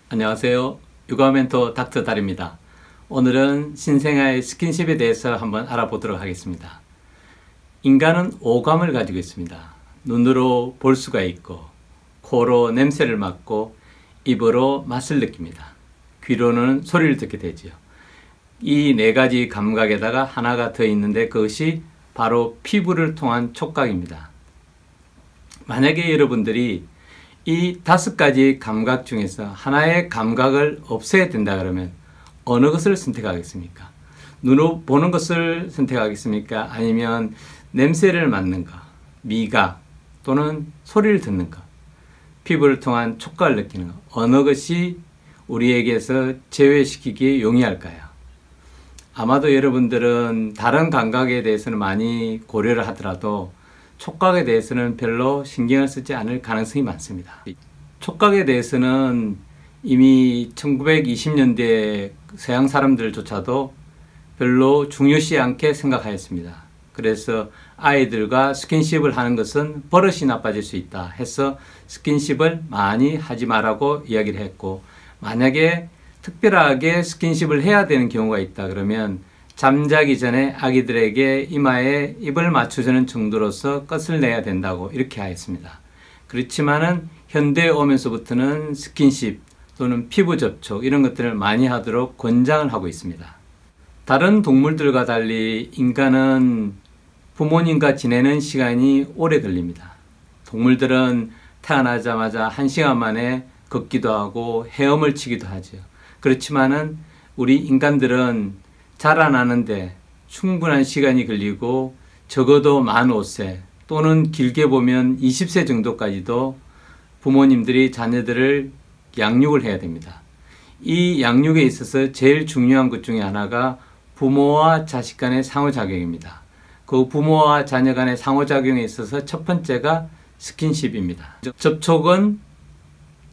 안녕하세요. 육아 멘토 닥터 달입니다. 오늘은 신생아의 스킨십에 대해서 한번 알아보도록 하겠습니다. 인간은 오감을 가지고 있습니다. 눈으로 볼 수가 있고, 코로 냄새를 맡고, 입으로 맛을 느낍니다. 귀로는 소리를 듣게 되죠. 이 네 가지 감각에다가 하나가 더 있는데 그것이 바로 피부를 통한 촉각입니다. 만약에 여러분들이 이 5가지 감각 중에서 하나의 감각을 없애야 된다 그러면 어느 것을 선택하겠습니까? 눈으로 보는 것을 선택하겠습니까? 아니면 냄새를 맡는 것, 미각 또는 소리를 듣는 것, 피부를 통한 촉각을 느끼는 것, 어느 것이 우리에게서 제외시키기에 용이할까요? 아마도 여러분들은 다른 감각에 대해서는 많이 고려를 하더라도 촉각에 대해서는 별로 신경을 쓰지 않을 가능성이 많습니다. 촉각에 대해서는 이미 1920년대 서양 사람들조차도 별로 중요시 않게 생각하였습니다. 그래서 아이들과 스킨십을 하는 것은 버릇이 나빠질 수 있다 해서 스킨십을 많이 하지 말라고 이야기를 했고, 만약에 특별하게 스킨십을 해야 되는 경우가 있다 그러면 잠자기 전에 아기들에게 이마에 입을 맞춰주는 정도로서 끝을 내야 된다고 이렇게 하였습니다. 그렇지만은 현대에 오면서부터는 스킨십 또는 피부 접촉 이런 것들을 많이 하도록 권장을 하고 있습니다. 다른 동물들과 달리 인간은 부모님과 지내는 시간이 오래 걸립니다. 동물들은 태어나자마자 1시간 만에 걷기도 하고 헤엄을 치기도 하죠. 그렇지만은 우리 인간들은 자라나는데 충분한 시간이 걸리고 적어도 만 5세 또는 길게 보면 20세 정도까지도 부모님들이 자녀들을 양육을 해야 됩니다. 이 양육에 있어서 제일 중요한 것 중에 하나가 부모와 자식 간의 상호작용입니다. 그 부모와 자녀 간의 상호작용에 있어서 첫 번째가 스킨십입니다. 접촉은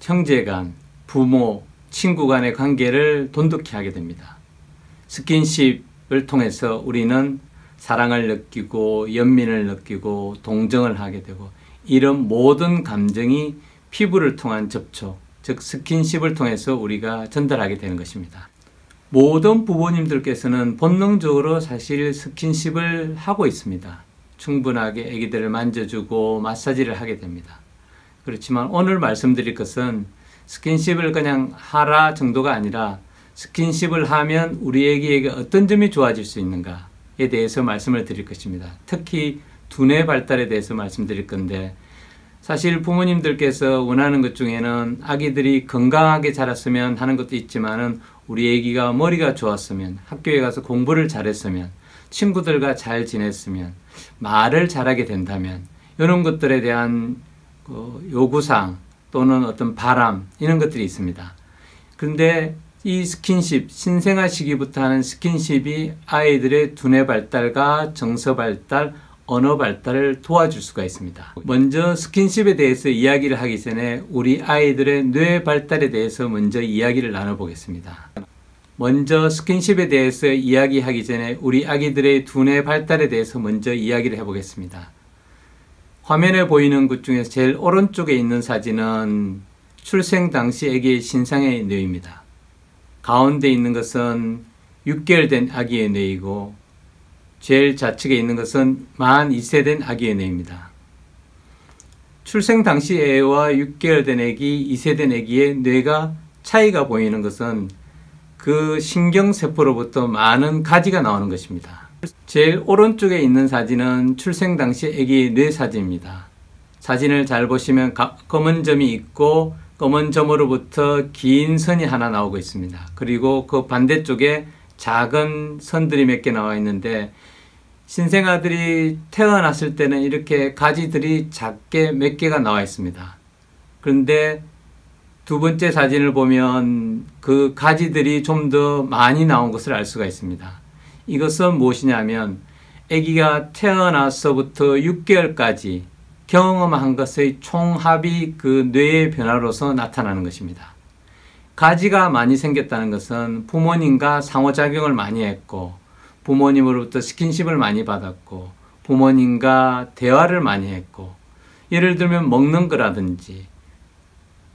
형제간, 부모, 친구 간의 관계를 돈독히 하게 됩니다. 스킨십을 통해서 우리는 사랑을 느끼고 연민을 느끼고 동정을 하게 되고, 이런 모든 감정이 피부를 통한 접촉, 즉 스킨십을 통해서 우리가 전달하게 되는 것입니다. 모든 부모님들께서는 본능적으로 사실 스킨십을 하고 있습니다. 충분하게 아기들을 만져주고 마사지를 하게 됩니다. 그렇지만 오늘 말씀드릴 것은 스킨십을 그냥 하라 정도가 아니라 스킨십을 하면 우리 아기에게 어떤 점이 좋아질 수 있는가에 대해서 말씀을 드릴 것입니다. 특히 두뇌 발달에 대해서 말씀드릴 건데, 사실 부모님들께서 원하는 것 중에는 아기들이 건강하게 자랐으면 하는 것도 있지만은 우리 아기가 머리가 좋았으면, 학교에 가서 공부를 잘했으면, 친구들과 잘 지냈으면, 말을 잘하게 된다면, 이런 것들에 대한 요구사항 또는 어떤 바람, 이런 것들이 있습니다. 그런데 이 스킨십, 신생아 시기부터 하는 스킨십이 아이들의 두뇌 발달과 정서 발달, 언어 발달을 도와줄 수가 있습니다. 먼저 스킨십에 대해서 이야기를 하기 전에 우리 아이들의 뇌 발달에 대해서 먼저 이야기를 나눠보겠습니다. 먼저 스킨십에 대해서 이야기하기 전에 우리 아기들의 두뇌 발달에 대해서 먼저 이야기를 해보겠습니다. 화면에 보이는 것 중에서 제일 오른쪽에 있는 사진은 출생 당시 아기의 신상의 뇌입니다. 가운데 있는 것은 6개월 된 아기의 뇌이고, 제일 좌측에 있는 것은 만 2세 된 아기의 뇌입니다. 출생 당시 애와 6개월 된 아기, 2세 된 아기의 뇌가 차이가 보이는 것은 그 신경세포로부터 많은 가지가 나오는 것입니다. 제일 오른쪽에 있는 사진은 출생 당시 아기의 뇌 사진입니다. 사진을 잘 보시면 검은 점이 있고 검은 점으로부터 긴 선이 하나 나오고 있습니다. 그리고 그 반대쪽에 작은 선들이 몇 개 나와 있는데, 신생아들이 태어났을 때는 이렇게 가지들이 작게 몇 개가 나와 있습니다. 그런데 두 번째 사진을 보면 그 가지들이 좀 더 많이 나온 것을 알 수가 있습니다. 이것은 무엇이냐면 아기가 태어나서부터 6개월까지 경험한 것의 총합이 그 뇌의 변화로서 나타나는 것입니다. 가지가 많이 생겼다는 것은 부모님과 상호작용을 많이 했고, 부모님으로부터 스킨십을 많이 받았고, 부모님과 대화를 많이 했고, 예를 들면 먹는 거라든지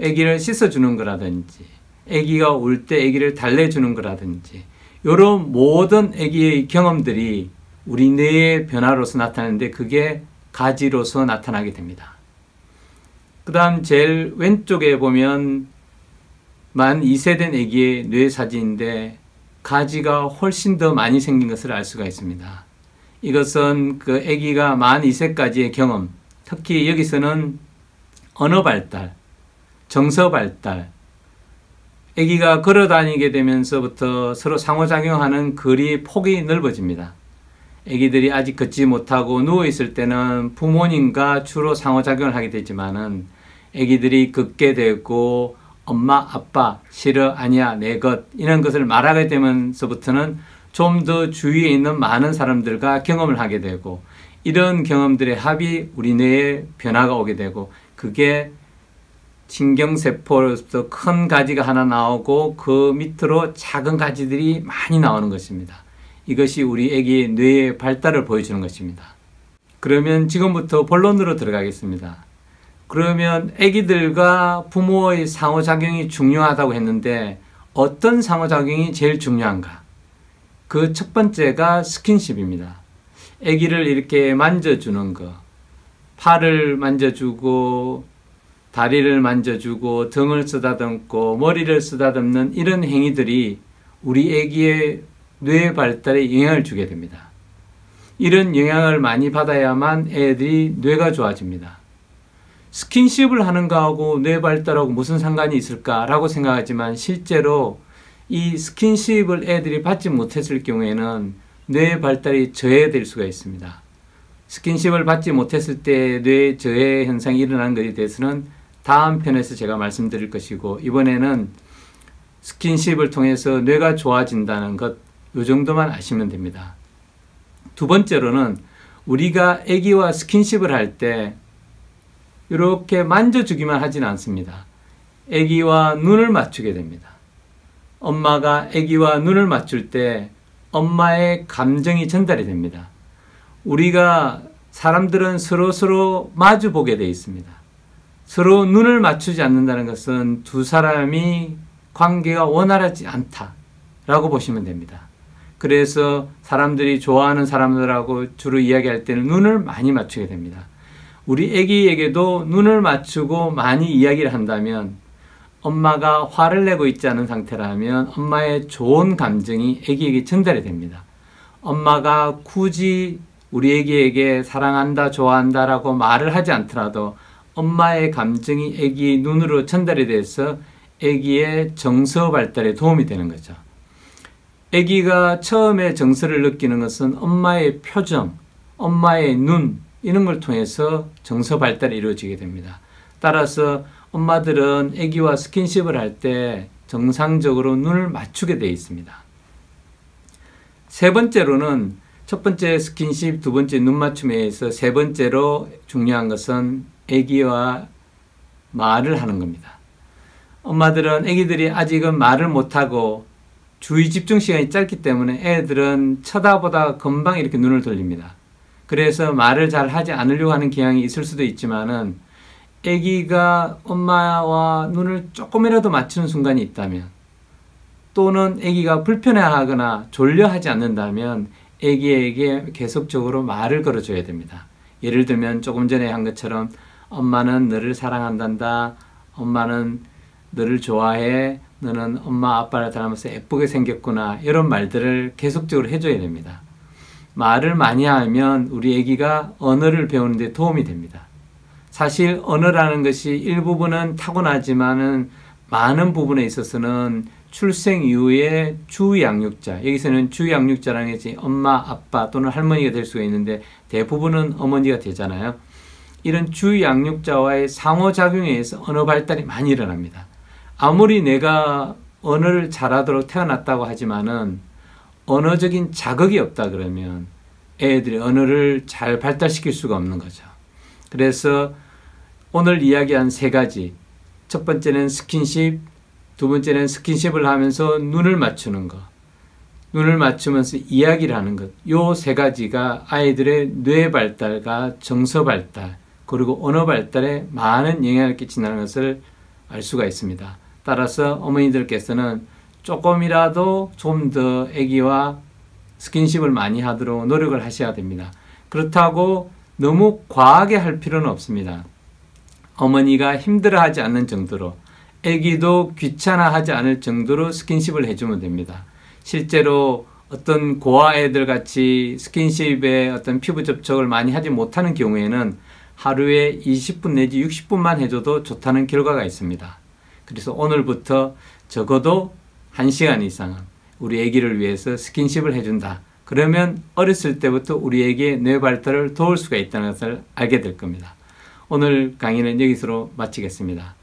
아기를 씻어주는 거라든지 아기가 울 때 아기를 달래주는 거라든지 이런 모든 아기의 경험들이 우리 뇌의 변화로서 나타나는데 그게 가지로서 나타나게 됩니다. 그 다음 제일 왼쪽에 보면 만 2세 된 아기의 뇌 사진인데 가지가 훨씬 더 많이 생긴 것을 알 수가 있습니다. 이것은 그 아기가 만 2세까지의 경험, 특히 여기서는 언어 발달, 정서 발달, 아기가 걸어 다니게 되면서부터 서로 상호작용하는 거리 폭이 넓어집니다. 아기들이 아직 걷지 못하고 누워있을 때는 부모님과 주로 상호작용을 하게 되지만은 아기들이 걷게 되고 엄마, 아빠, 싫어, 아니야, 내 것 이런 것을 말하게 되면서부터는 좀 더 주위에 있는 많은 사람들과 경험을 하게 되고 이런 경험들의 합이 우리 뇌에 변화가 오게 되고 그게 신경세포로부터 큰 가지가 하나 나오고 그 밑으로 작은 가지들이 많이 나오는 것입니다. 이것이 우리 아기의 뇌의 발달을 보여주는 것입니다. 그러면 지금부터 본론으로 들어가겠습니다. 그러면 아기들과 부모의 상호작용이 중요하다고 했는데 어떤 상호작용이 제일 중요한가? 그 첫 번째가 스킨십입니다. 아기를 이렇게 만져주는 거, 팔을 만져주고 다리를 만져주고 등을 쓰다듬고 머리를 쓰다듬는 이런 행위들이 우리 아기의 뇌 발달에 영향을 주게 됩니다. 이런 영향을 많이 받아야만 애들이 뇌가 좋아집니다. 스킨십을 하는 거하고 뇌 발달하고 무슨 상관이 있을까라고 생각하지만 실제로 이 스킨십을 애들이 받지 못했을 경우에는 뇌 발달이 저해될 수가 있습니다. 스킨십을 받지 못했을 때 뇌 저해 현상이 일어나는 것에 대해서는 다음 편에서 제가 말씀드릴 것이고 이번에는 스킨십을 통해서 뇌가 좋아진다는 것 이 정도만 아시면 됩니다. 두 번째로는 우리가 아기와 스킨십을 할 때 이렇게 만져주기만 하지는 않습니다. 아기와 눈을 맞추게 됩니다. 엄마가 아기와 눈을 맞출 때 엄마의 감정이 전달이 됩니다. 우리가 사람들은 서로 마주 보게 되어 있습니다. 서로 눈을 맞추지 않는다는 것은 두 사람이 관계가 원활하지 않다라고 보시면 됩니다. 그래서 사람들이 좋아하는 사람들하고 주로 이야기할 때는 눈을 많이 맞추게 됩니다. 우리 아기에게도 눈을 맞추고 많이 이야기를 한다면 엄마가 화를 내고 있지 않은 상태라면 엄마의 좋은 감정이 아기에게 전달이 됩니다. 엄마가 굳이 우리 아기에게 사랑한다, 좋아한다 라고 말을 하지 않더라도 엄마의 감정이 아기의 눈으로 전달이 돼서 아기의 정서 발달에 도움이 되는 거죠. 아기가 처음에 정서를 느끼는 것은 엄마의 표정, 엄마의 눈 이런 걸 통해서 정서 발달이 이루어지게 됩니다. 따라서 엄마들은 아기와 스킨십을 할 때 정상적으로 눈을 맞추게 되어 있습니다. 세 번째로는 첫 번째 스킨십, 두 번째 눈 맞춤에 의해서 세 번째로 중요한 것은 아기와 말을 하는 겁니다. 엄마들은 아기들이 아직은 말을 못하고 주의 집중 시간이 짧기 때문에 애들은 쳐다보다 금방 이렇게 눈을 돌립니다. 그래서 말을 잘 하지 않으려고 하는 경향이 있을 수도 있지만은 아기가 엄마와 눈을 조금이라도 맞추는 순간이 있다면 또는 아기가 불편해하거나 졸려하지 않는다면 아기에게 계속적으로 말을 걸어줘야 됩니다. 예를 들면 조금 전에 한 것처럼 엄마는 너를 사랑한단다. 엄마는 너를 좋아해. 너는 엄마 아빠를 닮아서 예쁘게 생겼구나. 이런 말들을 계속적으로 해줘야 됩니다. 말을 많이 하면 우리 아기가 언어를 배우는 데 도움이 됩니다. 사실 언어라는 것이 일부분은 타고나지만은 많은 부분에 있어서는 출생 이후에 주양육자, 여기서는 주양육자라는 것이 엄마, 아빠 또는 할머니가 될 수가 있는데 대부분은 어머니가 되잖아요. 이런 주양육자와의 상호작용에 의해서 언어 발달이 많이 일어납니다. 아무리 내가 언어를 잘하도록 태어났다고 하지만은 언어적인 자극이 없다 그러면 애들이 언어를 잘 발달시킬 수가 없는 거죠. 그래서 오늘 이야기한 세 가지, 첫 번째는 스킨십, 두 번째는 스킨십을 하면서 눈을 맞추는 것, 눈을 맞추면서 이야기를 하는 것, 요 세 가지가 아이들의 뇌 발달과 정서 발달 그리고 언어 발달에 많은 영향을 끼친다는 것을 알 수가 있습니다. 따라서 어머니들께서는 조금이라도 좀 더 아기와 스킨십을 많이 하도록 노력을 하셔야 됩니다. 그렇다고 너무 과하게 할 필요는 없습니다. 어머니가 힘들어하지 않는 정도로, 아기도 귀찮아하지 않을 정도로 스킨십을 해주면 됩니다. 실제로 어떤 고아 애들 같이 스킨십에 어떤 피부 접촉을 많이 하지 못하는 경우에는 하루에 20분 내지 60분만 해줘도 좋다는 결과가 있습니다. 그래서 오늘부터 적어도 1시간 이상은 우리 아기를 위해서 스킨십을 해준다. 그러면 어렸을 때부터 우리에게 뇌 발달을 도울 수가 있다는 것을 알게 될 겁니다. 오늘 강의는 여기서 마치겠습니다.